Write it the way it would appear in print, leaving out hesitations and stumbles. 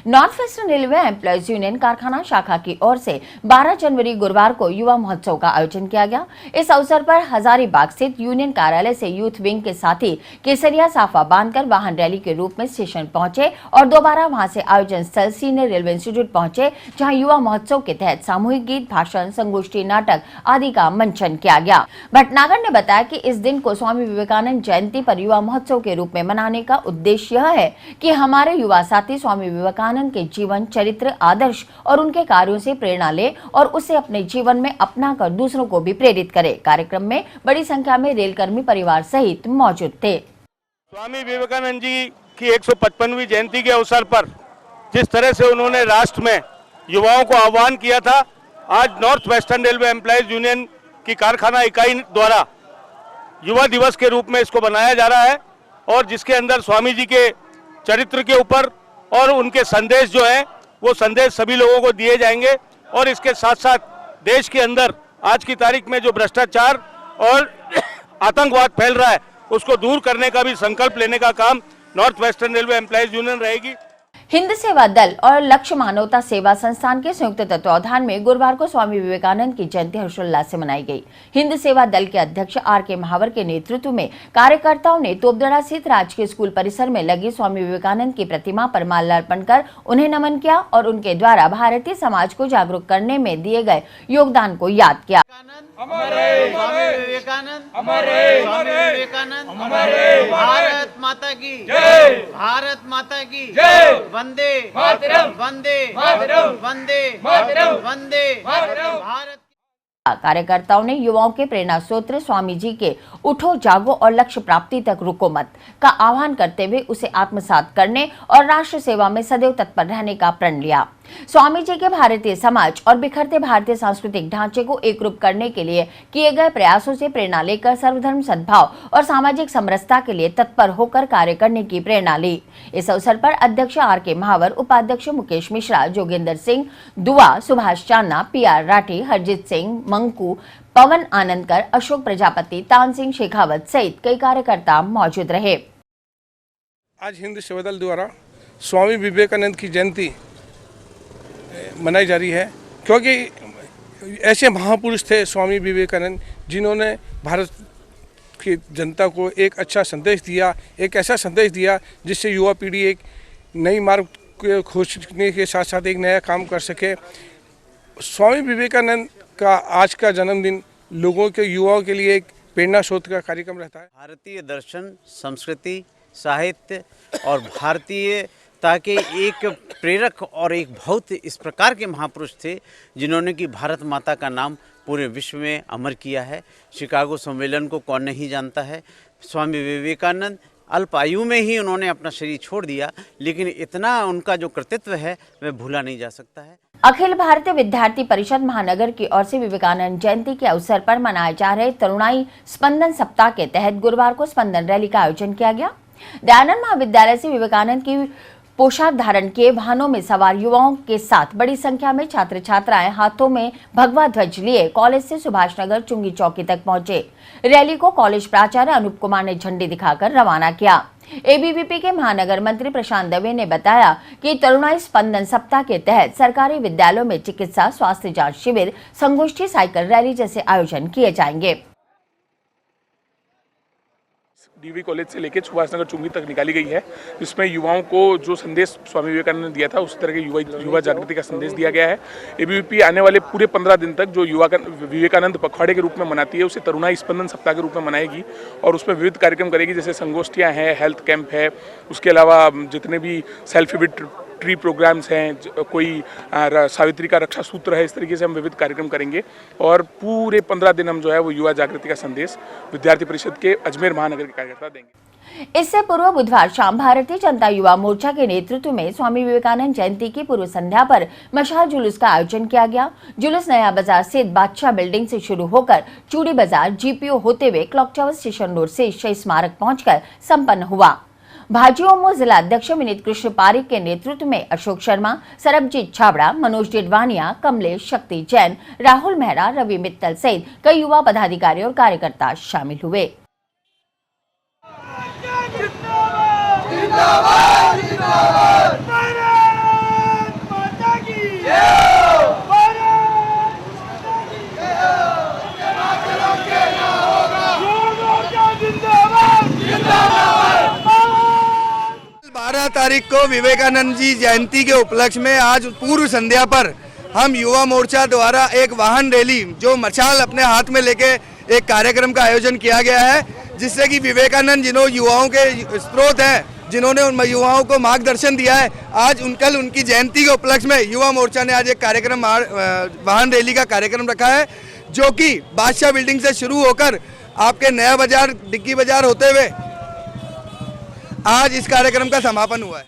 North western railway employees union कारखाना शाखा की ओर से 12 जनवरी गुरुवार को युवा महोत्सव का आयोजन किया गया। इस अवसर पर हजारीबाग स्थित यूनियन कार्यालय से यूथ विंग के साथी केसरिया साफा बांधकर वाहन रैली के रूप में स्टेशन पहुंचे और दोबारा वहां से आयोजन स्थल सीनियर रेलवे इंस्टीट्यूट पहुंचे, जहां युवा महोत्सव के तहत सामूहिक गीत, भाषण, संगोष्ठी, नाटक आदि का मंचन किया गया। भटनागर ने बताया कि इस दिन को स्वामी विवेकानंद जयंती पर युवा महोत्सव के रूप में मनाने का उद्देश्य यह है कि हमारे युवा साथी स्वामी विवेकानंद के जीवन, चरित्र, आदर्श और उनके कार्यों से प्रेरणा ले और उसे अपने जीवन में अपनाकर दूसरों को भी प्रेरित करे। कार्यक्रम में बड़ी संख्या में रेलकर्मी परिवार सहित मौजूद थे। स्वामी विवेकानंद जी की 155वीं जयंती के अवसर पर जिस तरह से उन्होंने राष्ट्र में युवाओं को आह्वान किया था, आज north western railway employees union की कारखाना इकाई द्वारा युवा दिवस के रूप में इसको बनाया जा रहा है और जिसके अंदर स्वामी जी के चरित्र के ऊपर और उनके संदेश जो है वो संदेश सभी लोगों को दिए जाएंगे और इसके साथ साथ देश के अंदर आज की तारीख में जो भ्रष्टाचार और आतंकवाद फैल रहा है उसको दूर करने का भी संकल्प लेने का काम north western railway employees union रहेगी। हिंद सेवा दल और लक्ष्य मानवता सेवा संस्थान के संयुक्त तत्वावधान में गुरुवार को स्वामी विवेकानंद की जयंती हर्षोल्लास से मनाई गई। हिंद सेवा दल के अध्यक्ष आर.के. महावर के नेतृत्व में कार्यकर्ताओं ने तोपदड़ा स्थित राजकीय स्कूल परिसर में लगी स्वामी विवेकानंद की प्रतिमा पर माल्यार्पण कर उन्हें नमन किया और उनके द्वारा भारतीय समाज को जागरूक करने में दिए गए योगदान को याद किया। भारत माता की जय, भारत माता की जय, वंदे मातरम, वंदे मातरम, वंदे मातरम, वंदे मातरम, भारत। कार्यकर्ताओं ने युवाओं के प्रेरणा स्रोत स्वामी जी के उठो, जागो और लक्ष्य प्राप्ति तक रुको मत का आह्वान करते हुए उसे आत्मसात करने और राष्ट्र सेवा में सदैव तत्पर रहने का प्रण लिया। स्वामी जी के भारतीय समाज और बिखरते भारतीय सांस्कृतिक ढांचे को एकरूप करने के लिए किए गए प्रयासों से प्रेरणा लेकर सर्वधर्म सद्भाव और सामाजिक समरसता के लिए तत्पर होकर कार्य करने की प्रेरणा ली। इस अवसर पर अध्यक्ष आर.के. महावर, उपाध्यक्ष मुकेश मिश्रा, जोगेंद्र सिंह दुआ, सुभाष चांदना, पी.आर. राठी, हरजीत सिंह मंकू, पवन आनंदकर, अशोक प्रजापति, तान सिंह शेखावत सहित कई कार्यकर्ता मौजूद रहे। आज हिंद सेवा दल द्वारा स्वामी विवेकानंद की जयंती मनाई जा रही है, क्योंकि ऐसे महापुरुष थे स्वामी विवेकानंद जिन्होंने भारत की जनता को एक अच्छा संदेश दिया, एक ऐसा संदेश दिया जिससे युवा पीढ़ी एक नई मार्ग को खोजने के साथ साथ एक नया काम कर सके। स्वामी विवेकानंद का आज का जन्मदिन लोगों के, युवाओं के लिए एक प्रेरणा स्रोत का कार्यक्रम रहता है। भारतीय दर्शन, संस्कृति, साहित्य और भारतीय ताकि एक प्रेरक और एक बहुत इस प्रकार के महापुरुष थे जिन्होंने कि भारत माता का नाम पूरे विश्व में अमर किया है। शिकागो सम्मेलन को कौन नहीं जानता है। स्वामी विवेकानंद अल्प आयु में ही उन्होंने अपना शरीर छोड़ दिया, लेकिन इतना उनका जो कृतित्व है वह भूला नहीं जा सकता है। अखिल भारतीय विद्यार्थी परिषद महानगर की ओर से विवेकानंद जयंती के अवसर पर मनाए जा रहे तरुणाई स्पंदन सप्ताह के तहत गुरुवार को स्पंदन रैली का आयोजन किया गया। दयानंद महाविद्यालय से विवेकानंद की पोशाक धारण किए वाहनों में सवार युवाओं के साथ बड़ी संख्या में छात्र छात्राएं हाथों में भगवा ध्वज लिए कॉलेज से सुभाष नगर चुंगी चौकी तक पहुंचे। रैली को कॉलेज प्राचार्य अनूप कुमार ने झंडी दिखाकर रवाना किया। एबीवीपी के महानगर मंत्री प्रशांत दवे ने बताया कि तरुणाई स्पंदन सप्ताह के तहत सरकारी विद्यालयों में चिकित्सा, स्वास्थ्य जांच शिविर, संगोष्ठी, साइकिल रैली जैसे आयोजन किए जाएंगे। डीवी कॉलेज से लेकर सुभाष नगर चुंगी तक निकाली गई है, जिसमें युवाओं को जो संदेश स्वामी विवेकानंद ने दिया था उस तरह के युवा जागृति का संदेश दिया गया है। एबीवीपी आने वाले पूरे 15 दिन तक जो विवेकानंद पखवाड़े के रूप में मनाती है उसे तरुणाई स्पंदन सप्ताह के रूप में मनाएगी और उसमें विविध कार्यक्रम करेगी, जैसे संगोष्ठियाँ हैं, हेल्थ कैंप है, उसके अलावा जितने भी सेल्फी विद ट्री प्रोग्राम्स हैं, कोई सावित्री का रक्षा सूत्र है, इस तरीके से हम विविध कार्यक्रम करेंगे और पूरे 15 दिन हम जो है वो युवा जागृति का संदेश विद्यार्थी परिषद के अजमेर महानगर के कार्यकर्ता देंगे। इससे पूर्व बुधवार शाम भारतीय जनता युवा मोर्चा के नेतृत्व में स्वामी विवेकानंद जयंती की पूर्व संध्या पर मशाल जुलूस का आयोजन किया गया। जुलूस नया बाजार स्थित बादशाह बिल्डिंग से शुरू होकर चूड़ी बाजार, जीपीओ होते हुए क्लॉक टावर स्टेशन रोड से शहीद स्मारक पहुंचकर संपन्न हुआ। भाजयुमो जिला अध्यक्ष विनीत कृष्ण पारिक के नेतृत्व में अशोक शर्मा, सरबजीत छाबड़ा, मनोज डिडवानिया, कमलेश, शक्ति जैन, राहुल मेहरा, रवि मित्तल सहित कई युवा पदाधिकारी और कार्यकर्ता शामिल हुए। जिंदाबाद, जिंदाबाद, जिंदाबाद। तारीख को विवेकानंद जी जयंती के उपलक्ष्य में आज पूर्व संध्या पर हम युवा मोर्चा द्वारा एक वाहन रैली जो मशाल अपने हाथ में लेके एक कार्यक्रम का आयोजन किया गया है, जिससे कि विवेकानंद जिन्होंने युवाओं के स्रोत हैं, जिन्होंने उन युवाओं को मार्गदर्शन दिया है, आज कल उनकी जयंती के उपलक्ष्य में युवा मोर्चा ने आज एक कार्यक्रम वाहन रैली का कार्यक्रम रखा है, जो कि बादशाह बिल्डिंग से शुरू होकर आपके नया बाजार डिग्गी बाजार होते हुए आज इस कार्यक्रम का समापन हुआ है।